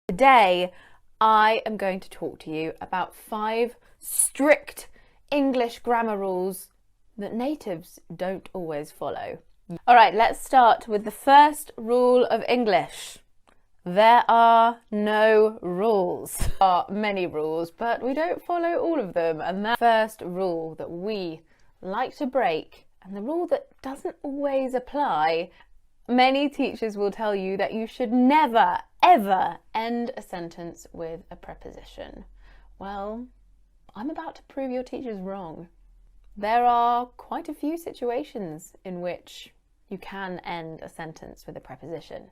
Today, I am going to talk to you about 5 strict English grammar rules that natives don't always follow. All right, let's start with the first rule of English. There are no rules. There are many rules, but we don't follow all of them. And that first rule that we like to break, and the rule that doesn't always apply, many teachers will tell you that you should never, ever end a sentence with a preposition. Well, I'm about to prove your teachers wrong. There are quite a few situations in which you can end a sentence with a preposition.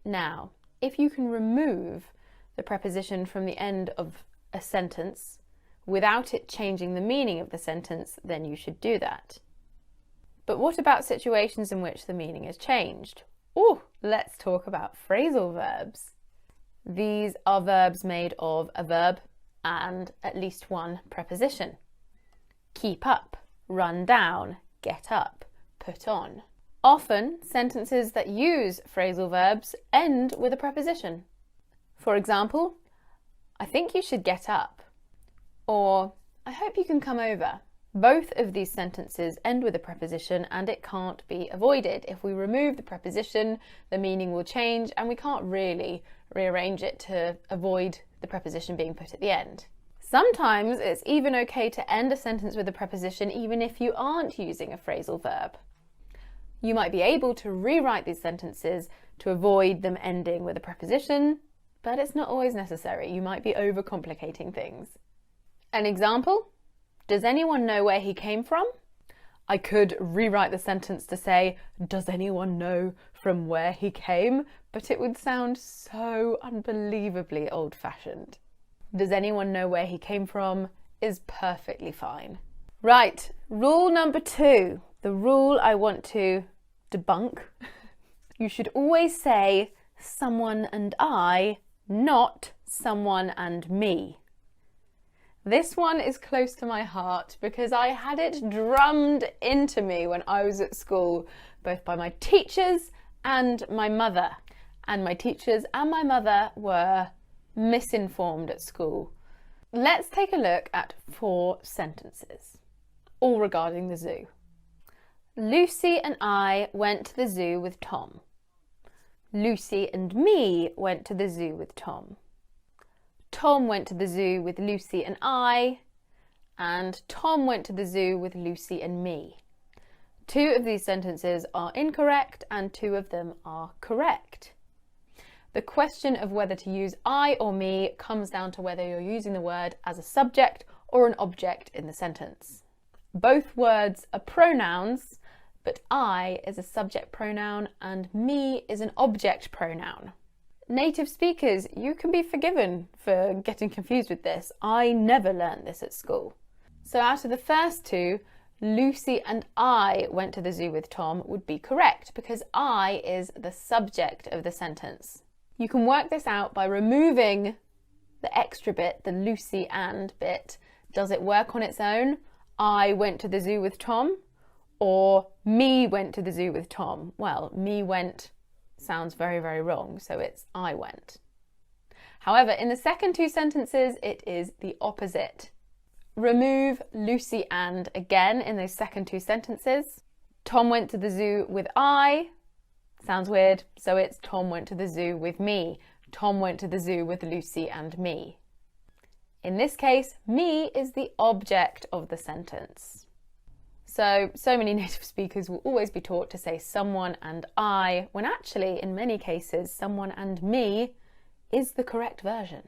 Now, if you can remove the preposition from the end of a sentence without it changing the meaning of the sentence, then you should do that. But what about situations in which the meaning is changed? Oh, let's talk about phrasal verbs. These are verbs made of a verb and at least one preposition. Keep up, run down, get up, put on. Often, sentences that use phrasal verbs end with a preposition. For example, I think you should get up, or I hope you can come over. Both of these sentences end with a preposition and it can't be avoided. If we remove the preposition, the meaning will change and we can't really rearrange it to avoid the preposition being put at the end. Sometimes it's even okay to end a sentence with a preposition even if you aren't using a phrasal verb. You might be able to rewrite these sentences to avoid them ending with a preposition, but it's not always necessary. You might be overcomplicating things. An example? Does anyone know where he came from? I could rewrite the sentence to say, does anyone know from where he came? But it would sound so unbelievably old-fashioned. Does anyone know where he came from is perfectly fine. Right, rule number 2, the rule I want to debunk. You should always say someone and I, not someone and me. This one is close to my heart because I had it drummed into me when I was at school, both by my teachers and my mother. And my teachers and my mother were misinformed at school. Let's take a look at 4 sentences, all regarding the zoo. Lucy and I went to the zoo with Tom. Lucy and me went to the zoo with Tom. Tom went to the zoo with Lucy and I, and Tom went to the zoo with Lucy and me. 2 of these sentences are incorrect and 2 of them are correct. The question of whether to use I or me comes down to whether you're using the word as a subject or an object in the sentence. Both words are pronouns, but I is a subject pronoun and me is an object pronoun. Native speakers, you can be forgiven for getting confused with this. I never learned this at school. So out of the first 2, Lucy and I went to the zoo with Tom would be correct because I is the subject of the sentence. You can work this out by removing the extra bit, the Lucy and bit. Does it work on its own? I went to the zoo with Tom, or me went to the zoo with Tom. Well, me went sounds very, very wrong, so it's I went. However, in the second 2 sentences, it is the opposite. Remove Lucy and again in those second 2 sentences. Tom went to the zoo with I. Sounds weird, so it's Tom went to the zoo with me. Tom went to the zoo with Lucy and me. In this case, me is the object of the sentence. So many native speakers will always be taught to say someone and I, when actually, in many cases, someone and me is the correct version.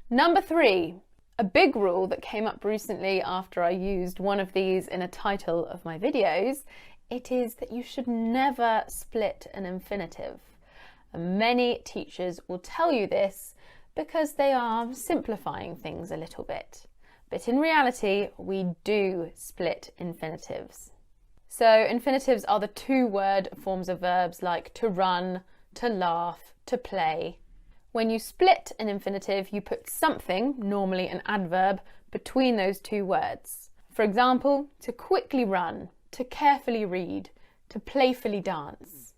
Number 3, a big rule that came up recently after I used one of these in a title of my videos, it is that you should never split an infinitive. And many teachers will tell you this because they are simplifying things a little bit. But in reality, we do split infinitives. So infinitives are the 2-word forms of verbs like to run, to laugh, to play. When you split an infinitive, you put something, normally an adverb, between those 2 words. For example, to quickly run, to carefully read, to playfully dance.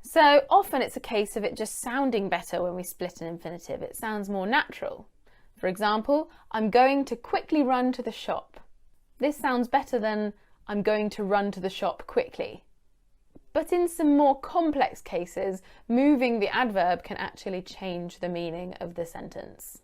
So often it's a case of it just sounding better when we split an infinitive. It sounds more natural. For example, I'm going to quickly run to the shop. This sounds better than I'm going to run to the shop quickly. But in some more complex cases, moving the adverb can actually change the meaning of the sentence.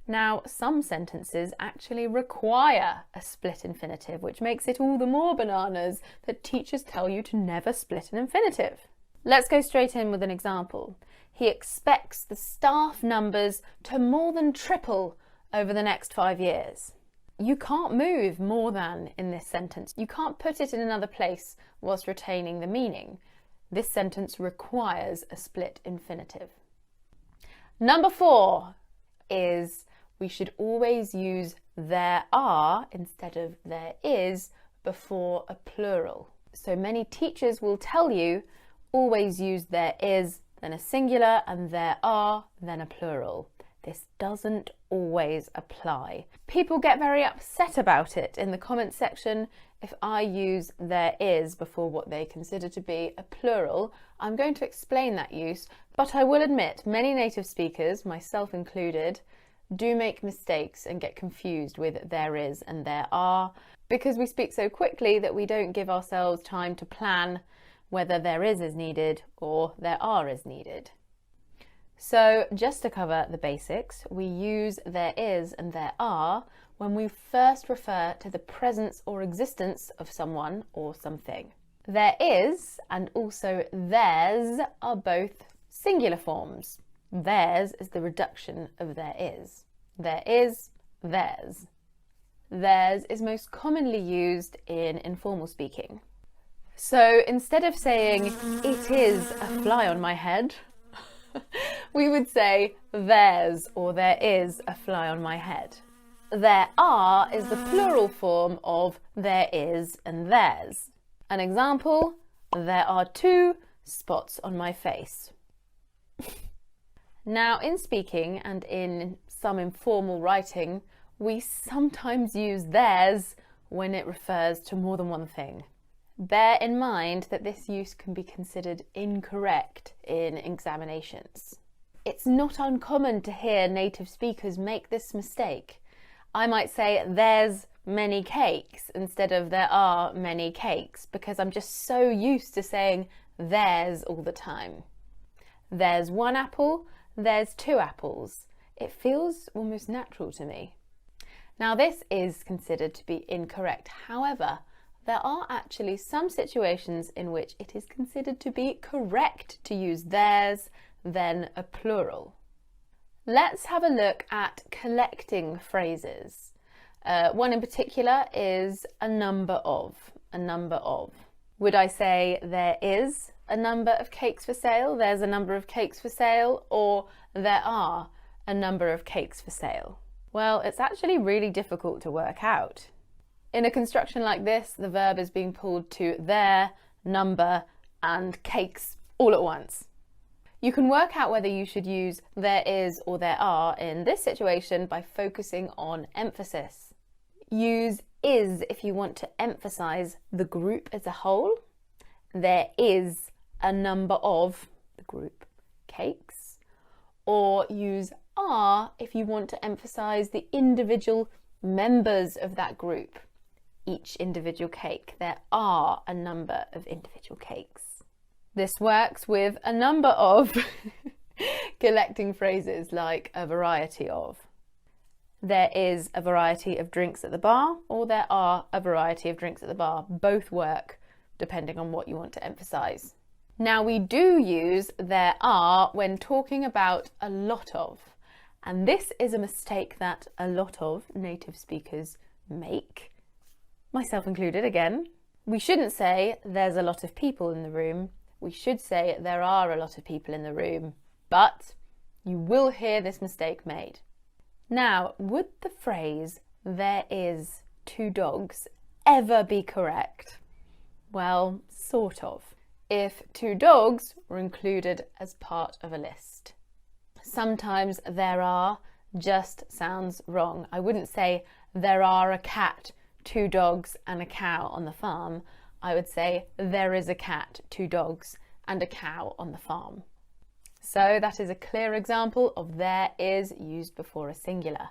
Now, some sentences actually require a split infinitive, which makes it all the more bananas that teachers tell you to never split an infinitive. Let's go straight in with an example. He expects the staff numbers to more than triple over the next 5 years. You can't move more than in this sentence. You can't put it in another place whilst retaining the meaning. This sentence requires a split infinitive. Number 4 is we should always use there are instead of there is before a plural. So many teachers will tell you always use there is, then a singular, and there are, then a plural. This doesn't always apply. People get very upset about it in the comments section if I use there is before what they consider to be a plural. I'm going to explain that use, but I will admit many native speakers, myself included, do make mistakes and get confused with there is and there are because we speak so quickly that we don't give ourselves time to plan whether there is needed or there are is needed. So just to cover the basics, we use there is and there are when we first refer to the presence or existence of someone or something. There is and also theirs are both singular forms. Theirs is the reduction of there is. There is, theirs. Theirs is most commonly used in informal speaking. So instead of saying, it is a fly on my head, we would say, theirs or there is a fly on my head. There are is the plural form of there is and theirs. An example, there are 2 spots on my face. Now, in speaking and in some informal writing, we sometimes use theirs when it refers to more than one thing. Bear in mind that this use can be considered incorrect in examinations. It's not uncommon to hear native speakers make this mistake. I might say there's many cakes instead of there are many cakes because I'm just so used to saying there's all the time. There's 1 apple, there's 2 apples. It feels almost natural to me. Now this is considered to be incorrect. However, there are actually some situations in which it is considered to be correct to use theirs, then a plural. Let's have a look at collecting phrases. One in particular is a number of. Would I say there is a number of cakes for sale, there's a number of cakes for sale, or there are a number of cakes for sale? Well, it's actually really difficult to work out. In a construction like this, the verb is being pulled to there, number, and cakes all at once. You can work out whether you should use there is or there are in this situation by focusing on emphasis. Use is if you want to emphasize the group as a whole. There is a number of, the group, cakes. Or use are if you want to emphasize the individual members of that group. Each individual cake. There are a number of individual cakes. This works with a number of collecting phrases like a variety of. There is a variety of drinks at the bar, or there are a variety of drinks at the bar. Both work depending on what you want to emphasize. Now we do use there are when talking about a lot of, and this is a mistake that a lot of native speakers make, myself included again. We shouldn't say there's a lot of people in the room. We should say there are a lot of people in the room, but you will hear this mistake made. Now, would the phrase there is 2 dogs ever be correct? Well, sort of. If 2 dogs were included as part of a list. Sometimes there are just sounds wrong. I wouldn't say there are a cat, 2 dogs and a cow on the farm. I would say there is a cat, 2 dogs and a cow on the farm. So that is a clear example of there is used before a singular,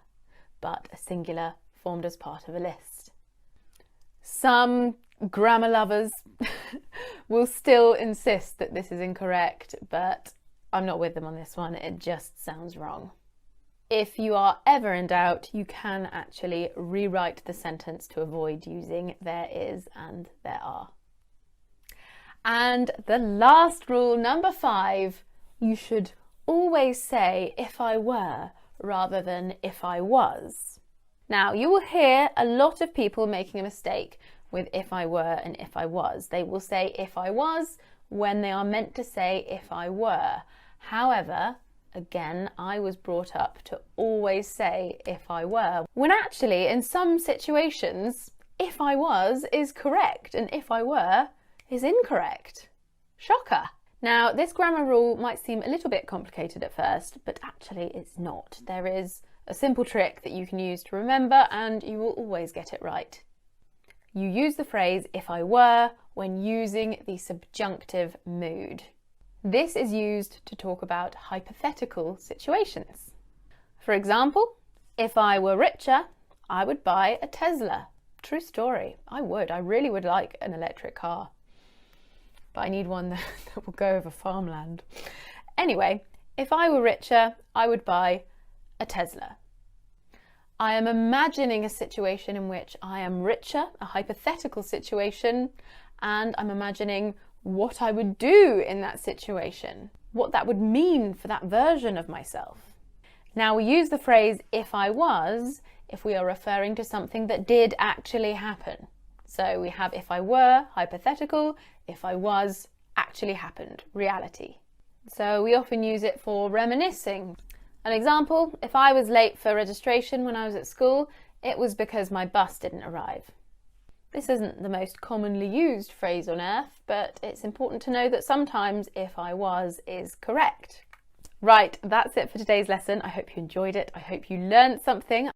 but a singular formed as part of a list. Some grammar lovers will still insist that this is incorrect, but I'm not with them on this one. It just sounds wrong. If you are ever in doubt, you can actually rewrite the sentence to avoid using there is and there are. And the last rule, number 5, you should always say if I were rather than if I was. Now, you will hear a lot of people making a mistake with if I were and if I was. They will say if I was when they are meant to say if I were. However, again, I was brought up to always say if I were, when actually in some situations, if I was is correct and if I were is incorrect. Shocker. Now, this grammar rule might seem a little bit complicated at first, but actually it's not. There is a simple trick that you can use to remember and you will always get it right. You use the phrase if I were when using the subjunctive mood. This is used to talk about hypothetical situations. For example, if I were richer, I would buy a Tesla. True story. I would. I really would like an electric car. But I need one that will go over farmland. Anyway, if I were richer, I would buy a Tesla. I am imagining a situation in which I am richer, a hypothetical situation, and I'm imagining what I would do in that situation, what that would mean for that version of myself. Now, we use the phrase if I was if we are referring to something that did actually happen. So we have if I were, hypothetical, if I was, actually happened, reality. So we often use it for reminiscing. An example, if I was late for registration when I was at school, it was because my bus didn't arrive. This isn't the most commonly used phrase on earth, but it's important to know that sometimes if I was is correct. Right, that's it for today's lesson. I hope you enjoyed it. I hope you learned something.